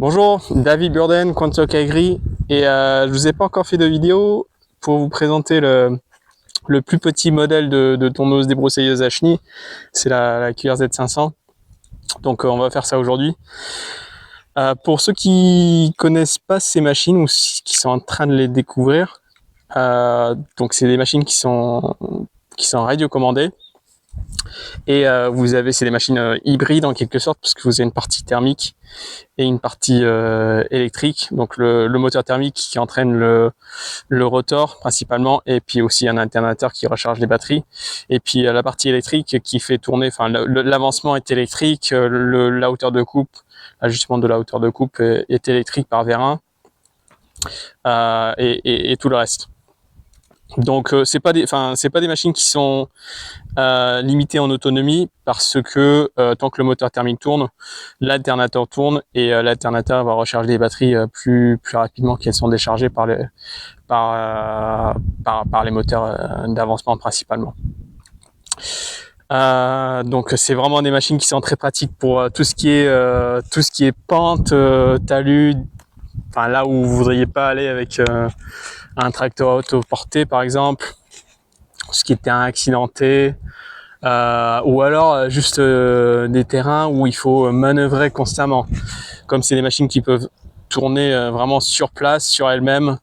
Bonjour, David Burden, Quantoc Agri, et je vous ai pas encore fait de vidéo pour vous présenter le plus petit modèle de tondeuse débroussailleuse à chenilles, c'est la QRZ 500. Donc on va faire ça aujourd'hui. Pour ceux qui connaissent pas ces machines ou qui sont en train de les découvrir, donc c'est des machines qui sont radiocommandées. Et c'est des machines hybrides en quelque sorte, parce que vous avez une partie thermique et une partie électrique. Donc le moteur thermique qui entraîne le rotor principalement, et puis aussi un alternateur qui recharge les batteries. Et puis la partie électrique qui fait tourner, enfin l'avancement est électrique, la hauteur de coupe, l'ajustement de la hauteur de coupe est électrique par vérin, et tout le reste. Donc c'est pas des machines qui sont limitées en autonomie, parce que tant que le moteur thermique tourne, l'alternateur tourne, et l'alternateur va recharger les batteries plus rapidement qu'elles sont déchargées par les moteurs d'avancement principalement. Donc c'est vraiment des machines qui sont très pratiques pour tout ce qui est pente, talus, enfin là où vous voudriez pas aller avec un tracteur autoporté par exemple, ce qui est terrain accidenté, ou alors juste des terrains où il faut manœuvrer constamment. Comme c'est des machines qui peuvent tourner vraiment sur place, sur elles-mêmes,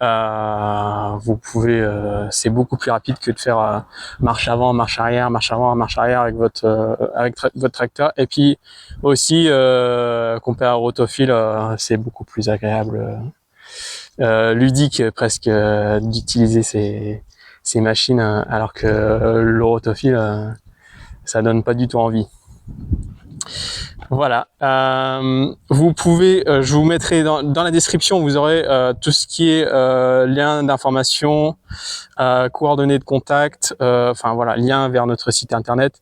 vous pouvez, c'est beaucoup plus rapide que de faire marche avant, marche arrière, marche avant, marche arrière avec votre tracteur. Et puis aussi, comparé à rotophile, c'est beaucoup plus agréable, ludique presque, d'utiliser ces machines, alors que le rotophile, ça donne pas du tout envie. Voilà. Vous pouvez, je vous mettrai dans la description, vous aurez tout ce qui est lien d'information, coordonnées de contact, enfin voilà, lien vers notre site internet.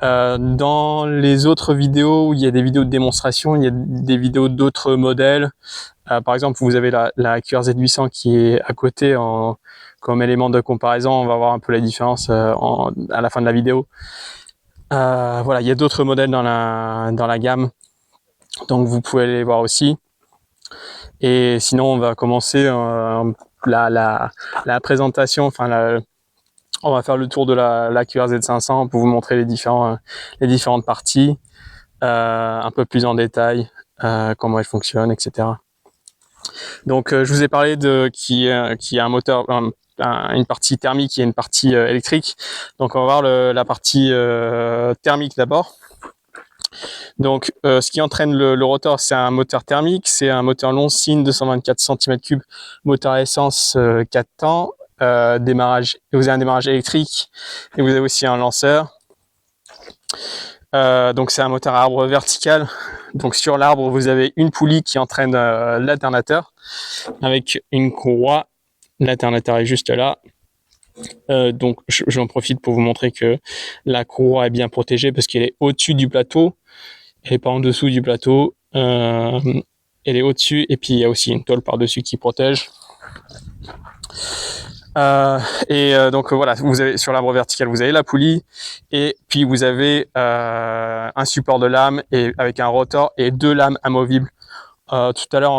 Dans les autres vidéos, il y a des vidéos de démonstration, il y a des vidéos d'autres modèles. Par exemple, vous avez la QRZ 800 qui est à côté comme élément de comparaison. On va voir un peu la différence à la fin de la vidéo. Voilà, il y a d'autres modèles dans la gamme, donc vous pouvez les voir aussi. Et sinon, on va commencer la présentation. Enfin, on va faire le tour de la QRZ 500 pour vous montrer les différentes parties, un peu plus en détail, comment elles fonctionnent, etc. Donc, je vous ai parlé qu'il y a un moteur, une partie thermique et une partie électrique. Donc on va voir la partie thermique d'abord. Donc ce qui entraîne le rotor, c'est un moteur thermique, c'est un moteur Longines 224 cm3, moteur à essence 4 temps, démarrage. Vous avez un démarrage électrique et vous avez aussi un lanceur. Donc c'est un moteur à arbre vertical. Donc sur l'arbre, vous avez une poulie qui entraîne l'alternateur avec une courroie. L'alternateur est juste là. Donc j'en profite pour vous montrer que la courroie est bien protégée, parce qu'elle est au-dessus du plateau, elle n'est pas en dessous du plateau, elle est au-dessus, et puis il y a aussi une tôle par-dessus qui protège. Donc voilà, vous avez sur l'arbre vertical, vous avez la poulie, et puis vous avez un support de lame avec un rotor et 2 lames amovibles. Tout à l'heure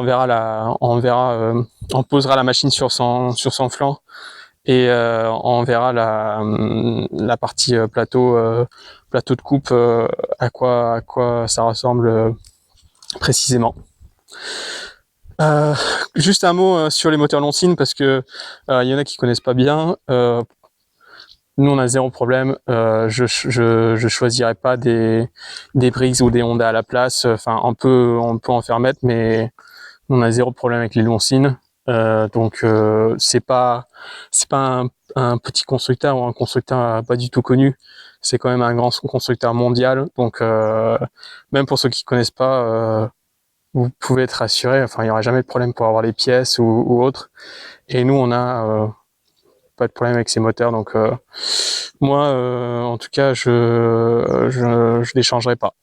on posera la machine sur son flanc, et on verra la partie plateau de coupe, à quoi ça ressemble précisément. Juste un mot sur les moteurs Longines, parce que y en a qui connaissent pas bien. Nous on a zéro problème. Je choisirais pas des Briggs ou des Honda à la place. Enfin, on peut en faire mettre, mais on a zéro problème avec les Longines. Donc c'est pas un petit constructeur, ou un constructeur pas du tout connu. C'est quand même un grand constructeur mondial. Donc même pour ceux qui connaissent pas, vous pouvez être rassurés. Enfin, il n'y aura jamais de problème pour avoir les pièces ou autre. Et nous, on a pas de problème avec ces moteurs. Donc moi, en tout cas, je les changerai pas.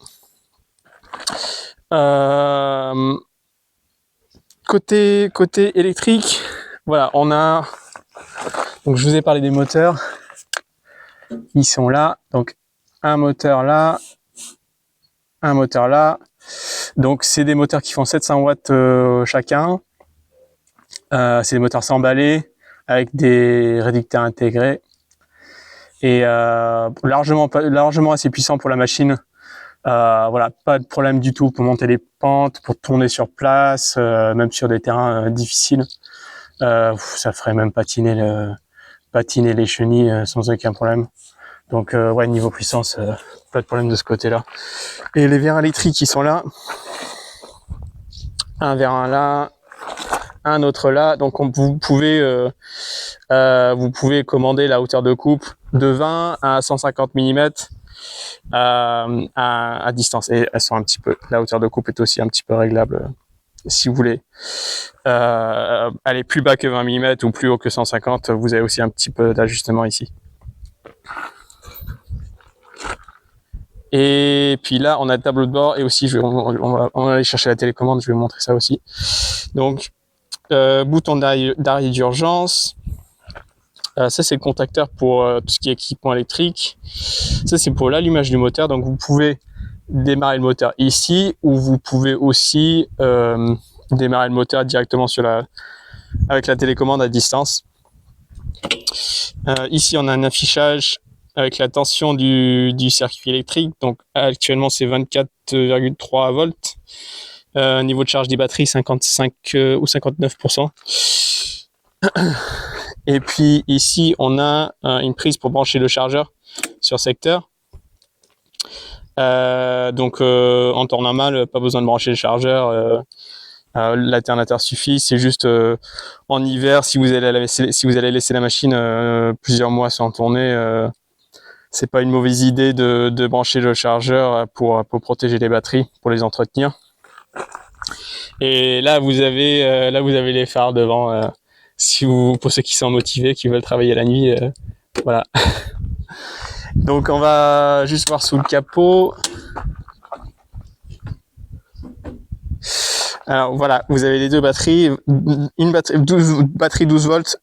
Côté électrique, voilà, on a. Donc je vous ai parlé des moteurs. Ils sont là. Donc un moteur là, un moteur là. Donc c'est des moteurs qui font 700 watts chacun. C'est des moteurs sans balai avec des réducteurs intégrés et largement assez puissant pour la machine. Voilà, pas de problème du tout pour monter les pentes, pour tourner sur place, même sur des terrains difficiles. Ça ferait même patiner les chenilles sans aucun problème. Donc ouais, niveau puissance, pas de problème de ce côté-là. Et les vérins électriques qui sont là, un vérin là, un autre là. Donc vous pouvez commander la hauteur de coupe de 20 à 150 mm à distance. Et elles sont la hauteur de coupe est aussi un petit peu réglable si vous voulez. Aller plus bas que 20 mm ou plus haut que 150, vous avez aussi un petit peu d'ajustement ici. Et puis là, on a le tableau de bord et aussi, on va aller chercher la télécommande, je vais vous montrer ça aussi. Donc, bouton d'arrêt d'urgence. Ça, c'est le contacteur pour tout ce qui est équipement électrique. Ça, c'est pour l'allumage du moteur. Donc, vous pouvez démarrer le moteur ici ou vous pouvez aussi démarrer le moteur directement avec la télécommande à distance. Ici, on a un affichage avec la tension du circuit électrique. Donc, actuellement, c'est 24,3 volts. Niveau de charge des batteries, 55 ou 59%. Et puis ici, on a une prise pour brancher le chargeur sur secteur. Donc en temps normal, pas besoin de brancher le chargeur. L'alternateur suffit. C'est juste en hiver, si vous allez laisser la machine plusieurs mois sans tourner, c'est pas une mauvaise idée de brancher le chargeur pour protéger les batteries, pour les entretenir. Et là, vous avez les phares devant. Pour ceux qui sont motivés, qui veulent travailler la nuit, voilà. Donc on va juste voir sous le capot. Alors voilà, vous avez les deux batteries, une batterie 12 volts.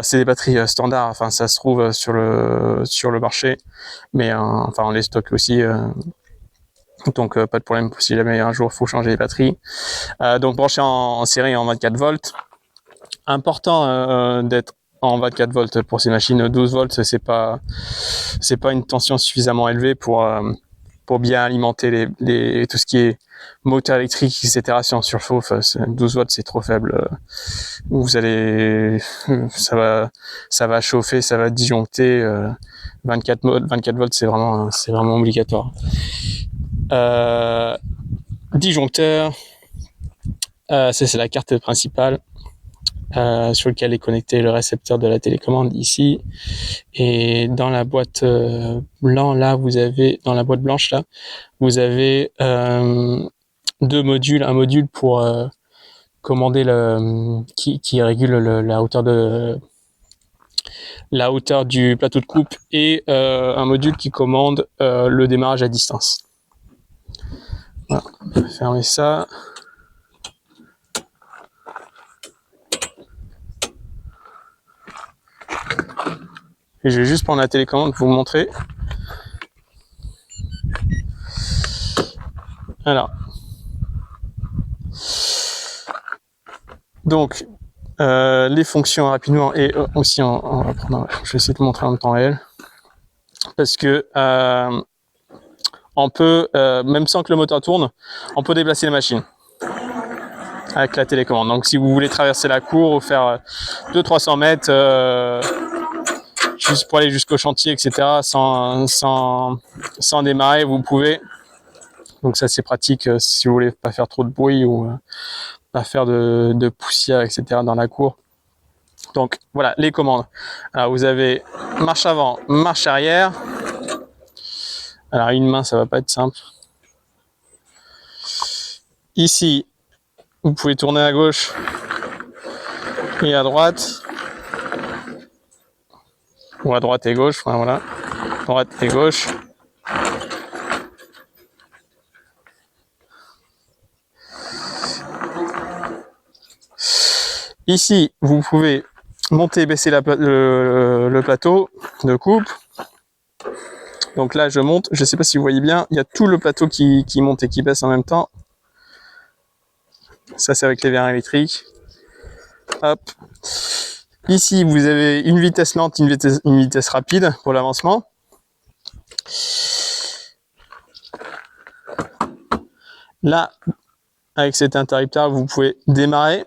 C'est des batteries standards. Enfin, ça se trouve sur le marché, mais enfin on les stocke aussi. Donc pas de problème si jamais un jour il faut changer les batteries. Donc branché en série en 24 volts. Important d'être en 24 volts pour ces machines. 12 volts, c'est pas une tension suffisamment élevée pour bien alimenter tout ce qui est moteur électrique, etc. Si on surchauffe, 12 volts c'est trop faible. Ça va chauffer, ça va disjoncter. 24 volts c'est vraiment obligatoire. Disjoncteur, ça c'est la carte principale sur lequel est connecté le récepteur de la télécommande ici. Et dans la boîte blanche là, vous avez deux modules, un module pour commander qui régule la hauteur du plateau de coupe et un module qui commande le démarrage à distance. Voilà, on va fermer ça. Et je vais juste prendre la télécommande pour vous montrer. Alors, donc les fonctions rapidement et aussi on va prendre. Je vais essayer de montrer en temps réel parce que on peut même sans que le moteur tourne, on peut déplacer la machine avec la télécommande. Donc si vous voulez traverser la cour ou faire 200-300 mètres juste pour aller jusqu'au chantier, etc. sans démarrer, vous pouvez. Donc ça c'est pratique si vous voulez pas faire trop de bruit ou pas faire de poussière, etc. dans la cour. Donc voilà les commandes. Alors vous avez marche avant, marche arrière. Alors une main ça va pas être simple. Ici vous pouvez tourner à gauche et à droite. Ou à droite et gauche, enfin, voilà. Droite et gauche. Ici, vous pouvez monter et baisser le plateau de coupe. Donc là, je monte. Je ne sais pas si vous voyez bien. Il y a tout le plateau qui monte et qui baisse en même temps. Ça, c'est avec les vérins électriques. Hop. Ici, vous avez une vitesse lente, une vitesse rapide pour l'avancement. Là, avec cet interrupteur, vous pouvez démarrer.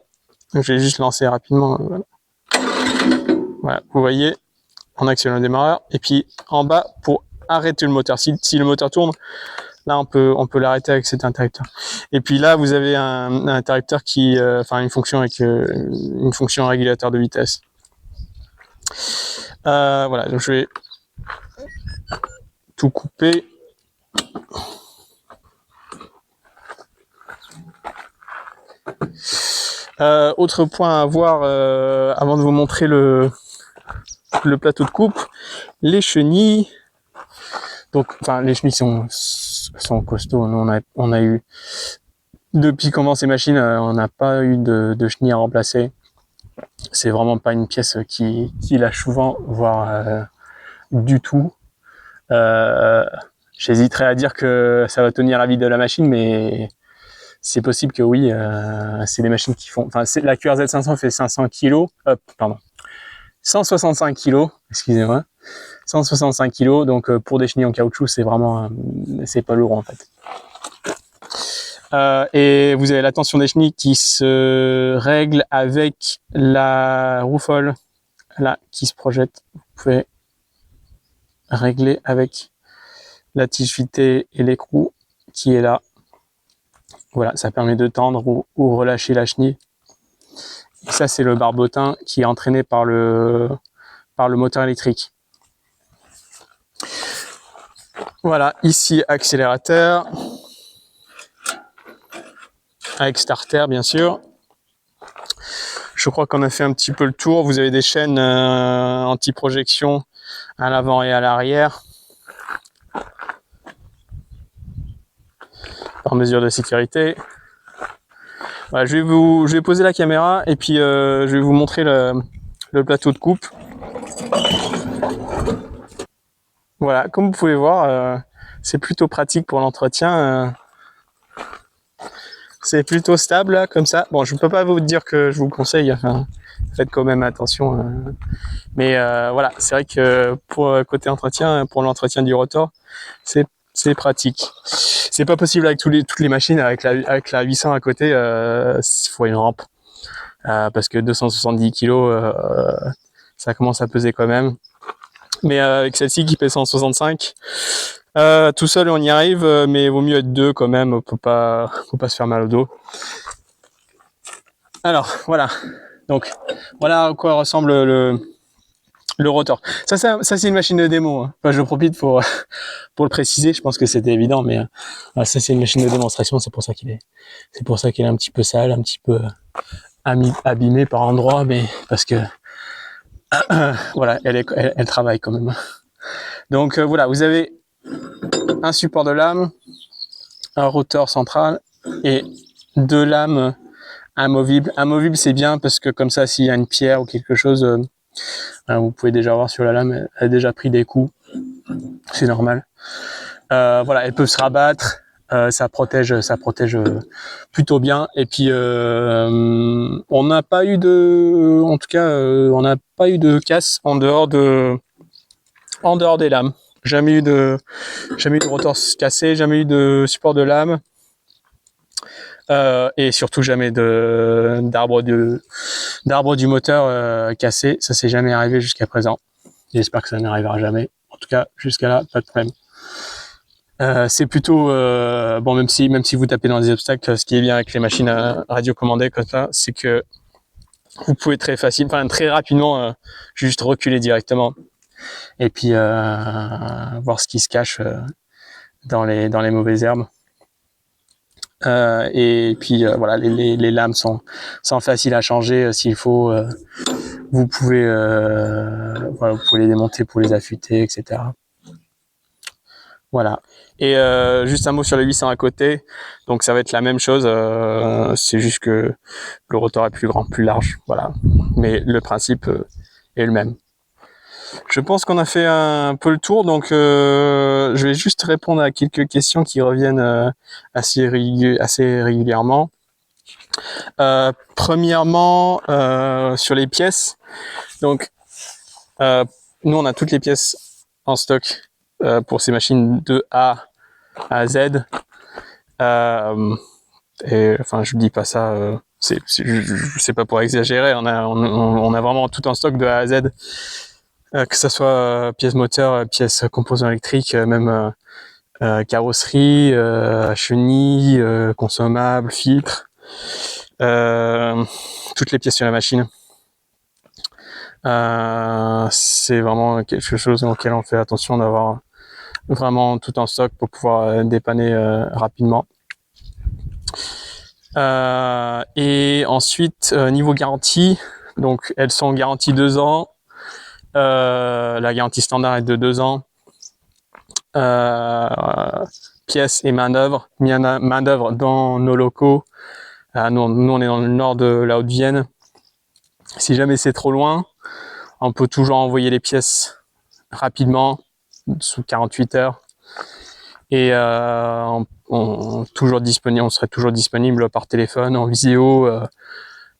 Je vais juste lancer rapidement. Voilà, vous voyez, on actionne le démarreur. Et puis en bas, pour arrêter le moteur. Si le moteur tourne, là on peut l'arrêter avec cet interrupteur. Et puis là, vous avez un interrupteur qui, une fonction avec une fonction régulateur de vitesse. Voilà, donc je vais tout couper. Autre point à voir avant de vous montrer le plateau de coupe, les chenilles. Donc, les chenilles sont costauds. Nous, on a eu, depuis qu'on vend ces machines, on n'a pas eu de chenilles à remplacer. C'est vraiment pas une pièce qui lâche souvent, voire du tout. J'hésiterais à dire que ça va tenir la vie de la machine, mais c'est possible que oui. C'est des machines qui font. La QRZ 500 fait 500 kg. 165 kg. Excusez-moi. 165 kg. Donc pour des chenilles en caoutchouc, c'est vraiment, c'est pas lourd en fait. Et vous avez la tension des chenilles qui se règle avec la roue folle là qui se projette. Vous pouvez régler avec la tige fitée et l'écrou qui est là. Voilà, ça permet de tendre ou relâcher la chenille. Et ça, c'est le barbotin qui est entraîné par le moteur électrique. Voilà, ici accélérateur avec starter bien sûr. Je crois qu'on a fait un petit peu le tour. Vous avez des chaînes anti-projection à l'avant et à l'arrière. Par mesure de sécurité. Voilà, je vais poser la caméra et puis je vais vous montrer le plateau de coupe. Voilà, comme vous pouvez voir, c'est plutôt pratique pour l'entretien. C'est plutôt stable là, comme ça. Bon, je ne peux pas vous dire que je vous conseille. Faites quand même attention. Mais voilà, c'est vrai que pour côté entretien, pour l'entretien du rotor, c'est pratique. C'est pas possible avec toutes les machines, avec la 800 à côté, il faut une rampe. Parce que 270 kg, ça commence à peser quand même. Mais avec celle-ci qui pèse 165, tout seul on y arrive, mais vaut mieux être deux quand même, faut pas se faire mal au dos. Alors voilà, donc voilà à quoi ressemble le rotor. Ça c'est une machine de démo. Hein. Enfin, je profite pour le préciser. Je pense que c'était évident, mais ça c'est une machine de démonstration. C'est pour ça qu'il est un petit peu sale, un petit peu abîmé par endroits, mais parce que voilà, elle travaille quand même. Donc voilà, vous avez un support de lame, un rotor central et deux lames amovibles. Amovible, c'est bien parce que comme ça, s'il y a une pierre ou quelque chose, vous pouvez déjà voir sur la lame, elle a déjà pris des coups. C'est normal. Voilà, elles peuvent se rabattre. Ça protège plutôt bien. Et puis on n'a pas eu de casse en dehors des lames. Jamais eu de rotor cassé, jamais eu de support de lame. Et surtout jamais d'arbre du moteur cassé. Ça s'est jamais arrivé jusqu'à présent. J'espère que ça n'arrivera jamais. En tout cas, jusqu'à là, pas de problème. C'est plutôt bon, même si vous tapez dans des obstacles, ce qui est bien avec les machines radiocommandées comme ça, c'est que vous pouvez très rapidement juste reculer directement et puis voir ce qui se cache dans les mauvaises herbes. Et puis voilà, les lames sont faciles à changer s'il faut. Vous pouvez les démonter pour les affûter, etc. Voilà. Et juste un mot sur les 800 à côté. Donc ça va être la même chose. C'est juste que le rotor est plus grand, plus large. Voilà. Mais le principe est le même. Je pense qu'on a fait un peu le tour, donc je vais juste répondre à quelques questions qui reviennent assez régulièrement. Premièrement, sur les pièces. Donc, nous, on a toutes les pièces en stock pour ces machines de A à Z. Et enfin, je dis pas ça, c'est pas pour exagérer. On a vraiment tout en stock de A à Z, que ça soit pièces moteurs, pièces composants électriques, même carrosserie, chenilles, consommables, filtres, toutes les pièces sur la machine. C'est vraiment quelque chose auquel on fait attention d'avoir vraiment tout en stock pour pouvoir dépanner rapidement. Et ensuite, niveau garantie, donc elles sont garanties 2 ans. La garantie standard est de 2 ans. Pièces et main-d'œuvre dans nos locaux. Nous, on est dans le nord de la Haute-Vienne. Si jamais c'est trop loin, on peut toujours envoyer les pièces rapidement, sous 48 heures. Et on serait toujours disponible par téléphone, en visio,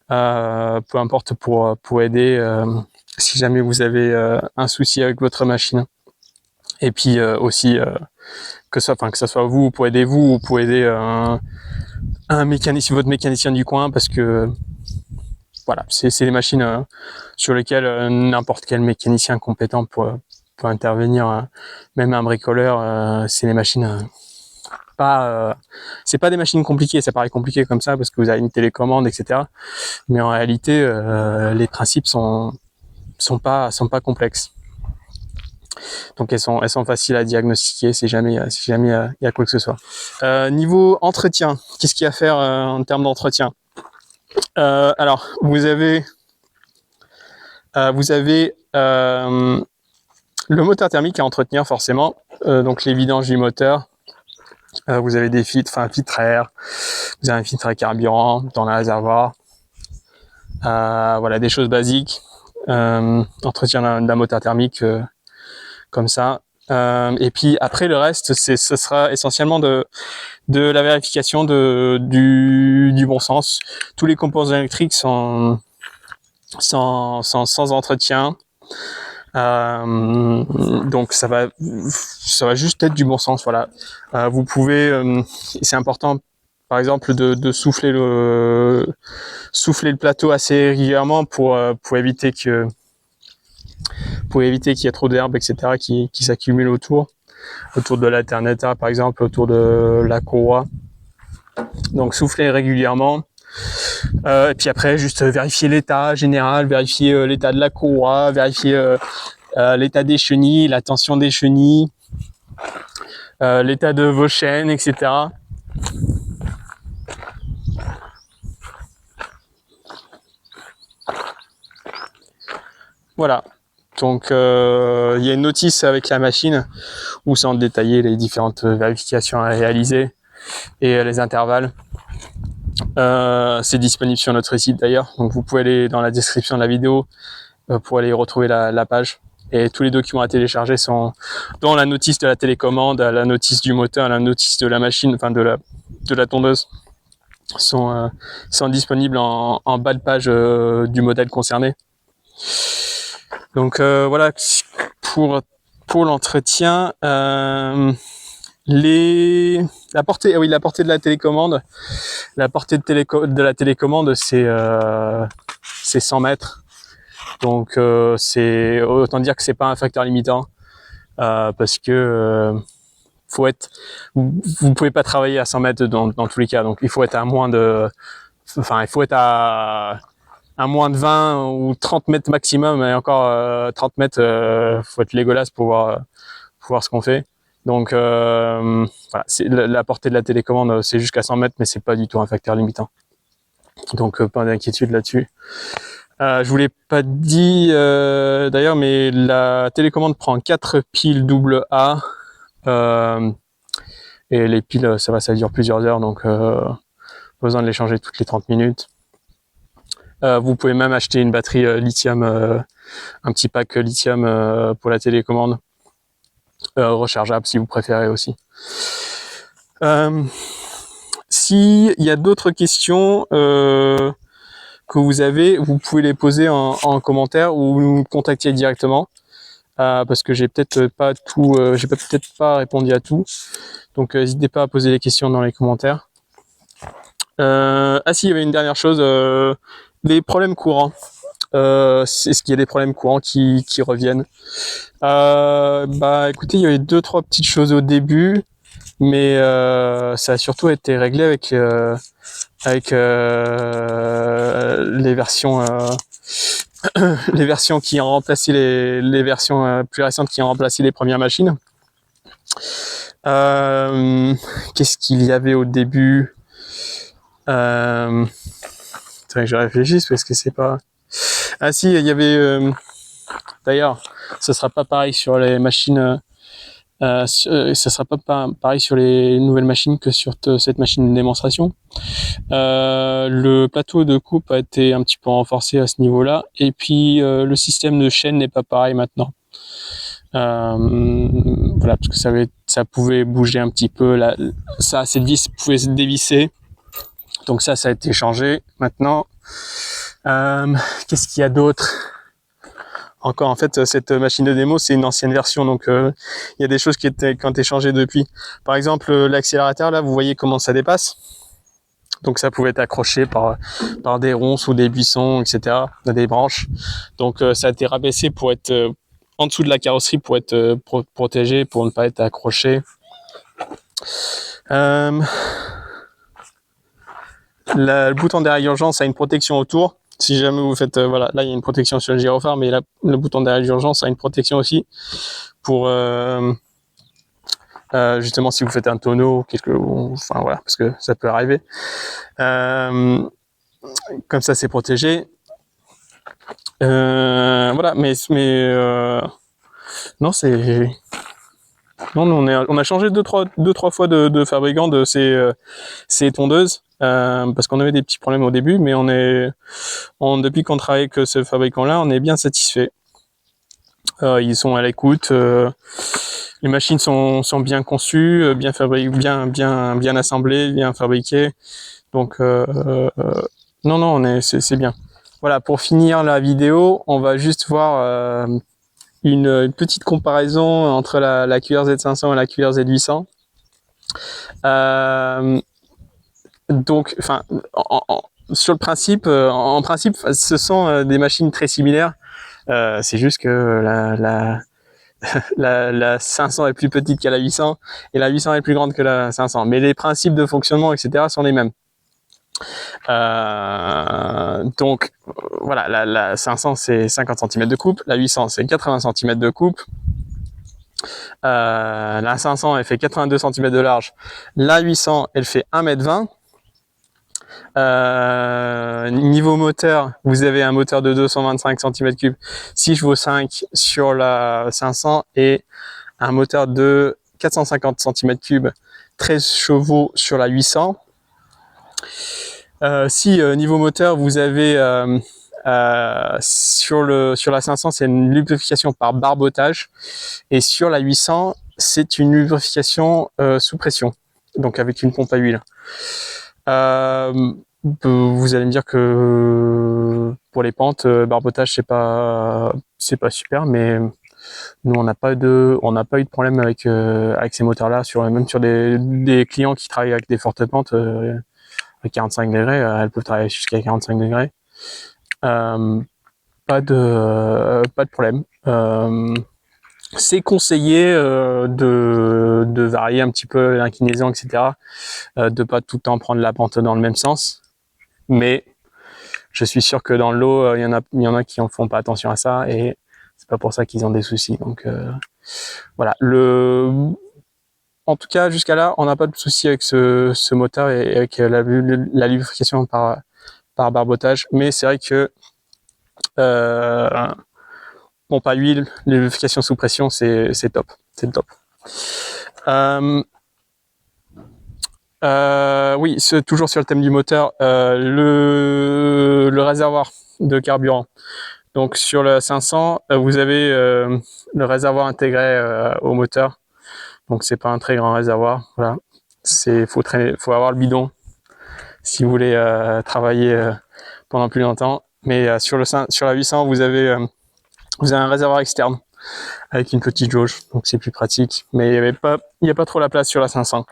peu importe pour aider si jamais vous avez un souci avec votre machine. Et puis aussi que ça soit vous pour aider vous ou pour aider un mécanicien, votre mécanicien du coin, parce que voilà, c'est des machines sur lesquelles n'importe quel mécanicien compétent peut intervenir, même un bricoleur. C'est des machines c'est pas des machines compliquées, ça paraît compliqué comme ça parce que vous avez une télécommande, etc. Mais en réalité, les principes sont pas complexes. Donc elles sont faciles à diagnostiquer si jamais il y a quoi que ce soit. Niveau entretien, qu'est-ce qu'il y a à faire en termes d'entretien? Alors vous avez le moteur thermique à entretenir forcément, donc les vidanges du moteur. Vous avez des filtres, un filtre à air, vous avez un filtre à carburant dans le réservoir. Voilà, des choses basiques. Entretien d'un moteur thermique comme ça. Et puis après le reste, ce sera essentiellement de la vérification du bon sens. Tous les composants électriques sont sans entretien. Donc ça va juste être du bon sens, voilà. Vous pouvez, c'est important par exemple de souffler le plateau assez régulièrement pour éviter qu'il y ait trop d'herbe, etc., qui s'accumule autour de l'alternateur par exemple, autour de la courroie. Donc souffler régulièrement. Et puis après, juste vérifier l'état général, vérifier l'état de la courroie, vérifier l'état des chenilles, la tension des chenilles, l'état de vos chaînes, etc. Voilà. Donc il y a une notice avec la machine où sont détaillées les différentes vérifications à réaliser et les intervalles. C'est disponible sur notre site d'ailleurs, donc vous pouvez aller dans la description de la vidéo pour aller retrouver la page. Et tous les documents à télécharger sont dans la notice de la télécommande, la notice du moteur, la notice de la machine, enfin de la tondeuse, sont disponibles en bas de page du modèle concerné. Donc voilà pour l'entretien. La portée de la télécommande. La portée de la télécommande, c'est 100 mètres. Donc c'est autant dire que c'est pas un facteur limitant parce que vous pouvez pas travailler à 100 mètres dans tous les cas. Donc il faut être à moins de 20 ou 30 mètres maximum, et encore 30 mètres, faut être Légolas pour voir ce qu'on fait. Donc voilà, la portée de la télécommande, c'est jusqu'à 100 mètres, mais c'est pas du tout un facteur limitant. Donc pas d'inquiétude là-dessus. Je vous l'ai pas dit d'ailleurs, mais la télécommande prend 4 piles AA. Et les piles, ça dure plusieurs heures, donc pas besoin de les changer toutes les 30 minutes. Vous pouvez même acheter une batterie lithium, un petit pack lithium pour la télécommande, rechargeable si vous préférez aussi. S'il y a d'autres questions que vous avez, vous pouvez les poser en commentaire ou nous contacter directement, parce que j'ai peut-être pas tout, j'ai peut-être pas répondu à tout. Donc n'hésitez pas à poser les questions dans les commentaires. Ah si, il y avait une dernière chose, les problèmes courants. Est-ce qu'il y a des problèmes courants qui reviennent? Bah écoutez, il y avait 2-3 petites choses au début, mais ça a surtout été réglé avec les versions les versions qui ont remplacé les versions plus récentes qui ont remplacé les premières machines. Qu'est-ce qu'il y avait au début? C'est vrai que je réfléchisse parce que c'est pas. Ah si, il y avait. D'ailleurs, ce sera pas pareil sur les machines. Ça sera pas pareil sur les nouvelles machines que sur cette machine de démonstration. Le plateau de coupe a été un petit peu renforcé à ce niveau-là, et puis le système de chaîne n'est pas pareil maintenant. Voilà, parce que ça pouvait bouger un petit peu, cette vis pouvait se dévisser, donc ça a été changé maintenant. Qu'est-ce qu'il y a d'autre? Encore, en fait, cette machine de démo, c'est une ancienne version, donc il y a des choses qui ont été changées depuis. Par exemple, l'accélérateur, là, vous voyez comment ça dépasse. Donc ça pouvait être accroché par des ronces ou des buissons, etc., des branches. Donc ça a été rabaissé pour être en dessous de la carrosserie, pour être protégé, pour ne pas être accroché. Le bouton d'arrêt d'urgence a une protection autour. Si jamais vous faites, voilà, là il y a une protection sur le gyrophare, mais là, le bouton d'arrêt d'urgence a une protection aussi pour justement si vous faites un tonneau, enfin voilà, parce que ça peut arriver. Comme ça, c'est protégé. Voilà, mais non, c'est non, on a changé deux trois fois de fabricant de ces tondeuses. Parce qu'on avait des petits problèmes au début, mais depuis qu'on travaille avec ce fabricant-là, on est bien satisfait. Ils sont à l'écoute, les machines sont bien conçues, bien fabriquées, bien assemblées, bien fabriquées. Donc non, c'est bien. Voilà, pour finir la vidéo, on va juste voir une petite comparaison entre la QRZ500 et la QRZ800. Donc, enfin, sur le principe, en principe, ce sont des machines très similaires. C'est juste que la 500 est plus petite que la 800 et la 800 est plus grande que la 500. Mais les principes de fonctionnement, etc., sont les mêmes. Donc, voilà, la 500 c'est 50 cm de coupe, la 800 c'est 80 cm de coupe. La 500 elle fait 82 cm de large, la 800 elle fait 1,20 m. Niveau moteur, vous avez un moteur de 225 cm3, 6 chevaux 5 sur la 500 et un moteur de 450 cm3, 13 chevaux sur la 800. Si niveau moteur, vous avez sur la 500, c'est une lubrification par barbotage, et sur la 800, c'est une lubrification sous pression, donc avec une pompe à huile. Vous allez me dire que pour les pentes, barbotage c'est pas super, mais nous on n'a pas eu de problème avec ces moteurs-là, même sur des clients qui travaillent avec des fortes pentes. À 45 degrés, elles peuvent travailler jusqu'à 45 degrés. Pas de problème. C'est conseillé de varier un petit peu l'inclinaison, etc. De pas tout le temps prendre la pente dans le même sens. Mais je suis sûr que dans l'eau, il y en a qui en font pas attention à ça, et c'est pas pour ça qu'ils ont des soucis. Donc voilà. En tout cas, jusqu'à là, on n'a pas de souci avec ce moteur et avec la lubrification par barbotage. Mais c'est vrai que pompe à huile, lubrification sous pression, c'est top. C'est le top. Oui, toujours sur le thème du moteur, le réservoir de carburant. Donc sur le 500, vous avez le réservoir intégré au moteur. Donc c'est pas un très grand réservoir. Voilà, faut avoir le bidon si vous voulez travailler pendant plus longtemps. Mais sur la 800, vous avez un réservoir externe avec une petite jauge, donc c'est plus pratique. Mais il n'y a pas trop la place sur la 500.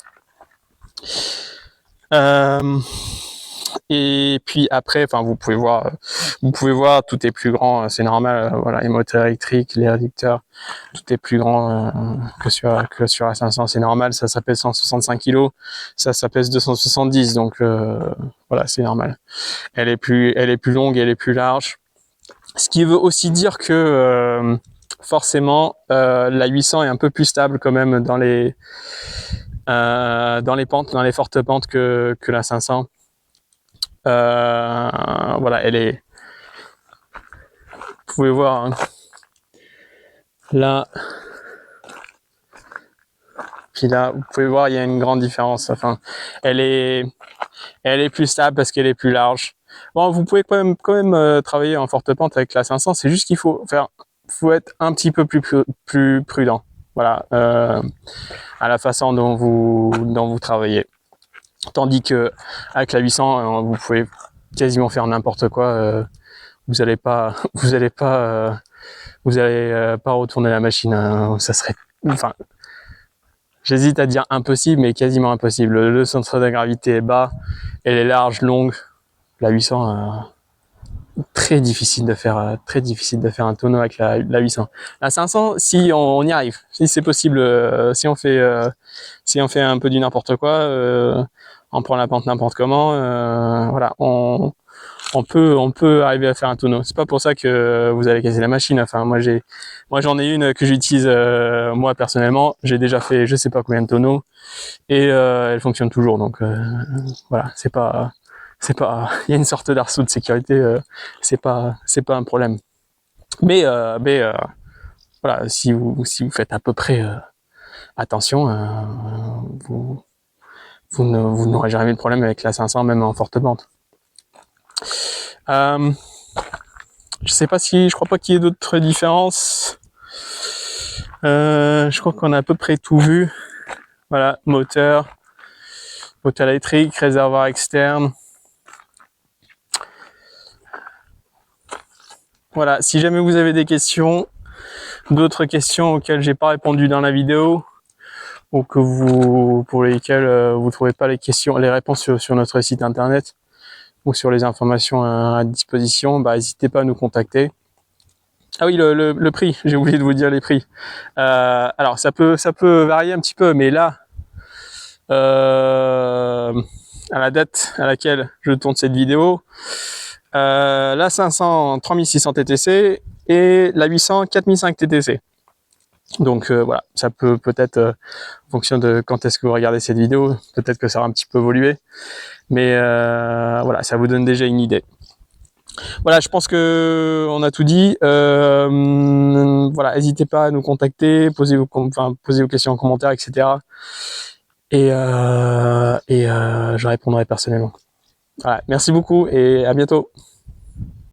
Et puis après, enfin, vous pouvez voir, tout est plus grand, c'est normal. Voilà, les moteurs électriques, les réducteurs, tout est plus grand que sur la 500, c'est normal. Ça pèse 165 kg, ça pèse 270, donc voilà, c'est normal. Elle est plus longue, elle est plus large. Ce qui veut aussi dire que forcément, la 800 est un peu plus stable quand même dans les pentes, dans les fortes pentes que la 500. Voilà, elle est. Vous pouvez voir hein, là, puis là, vous pouvez voir, il y a une grande différence. Enfin, elle est plus stable parce qu'elle est plus large. Bon, vous pouvez quand même travailler en forte pente avec la 500. C'est juste qu'il faut être un petit peu plus prudent. Voilà, à la façon dont vous travaillez. Tandis que avec la 800, vous pouvez quasiment faire n'importe quoi. Vous allez pas retourner la machine. Hein. Ça serait, enfin, j'hésite à dire impossible, mais quasiment impossible. Le centre de gravité est bas, elle est large, longue. La 800, très difficile de faire un tonneau avec la 800. La 500, si on y arrive, si c'est possible, si on fait un peu du n'importe quoi, on prend la pente n'importe comment, voilà, on peut arriver à faire un tonneau. C'est pas pour ça que vous allez casser la machine. Enfin, moi j'en ai une que j'utilise moi personnellement. J'ai déjà fait je sais pas combien de tonneaux et elle fonctionne toujours. Donc voilà, il y a une sorte d'arceau de sécurité. C'est pas un problème. Mais voilà, si vous faites à peu près attention, vous n'aurez jamais de problème avec la 500 même en forte pente. Je crois pas qu'il y ait d'autres différences. Je crois qu'on a à peu près tout vu. Voilà, moteur électrique, réservoir externe. Voilà, si jamais vous avez des questions, d'autres questions auxquelles j'ai pas répondu dans la vidéo, ou pour lesquelles vous trouvez pas les réponses sur notre site internet, ou sur les informations à disposition, n'hésitez pas à nous contacter. Ah oui, le prix, j'ai oublié de vous dire les prix. Alors ça peut varier un petit peu, mais là, à la date à laquelle je tourne cette vidéo, la 500 3600 TTC et la 800 4005 TTC. Donc voilà, ça peut-être en fonction de quand est-ce que vous regardez cette vidéo, peut-être que ça va un petit peu évoluer, mais voilà, ça vous donne déjà une idée. Voilà, je pense que on a tout dit. Voilà, n'hésitez pas à nous contacter, posez vos questions en commentaire, etc. Et je répondrai personnellement. Voilà, merci beaucoup et à bientôt.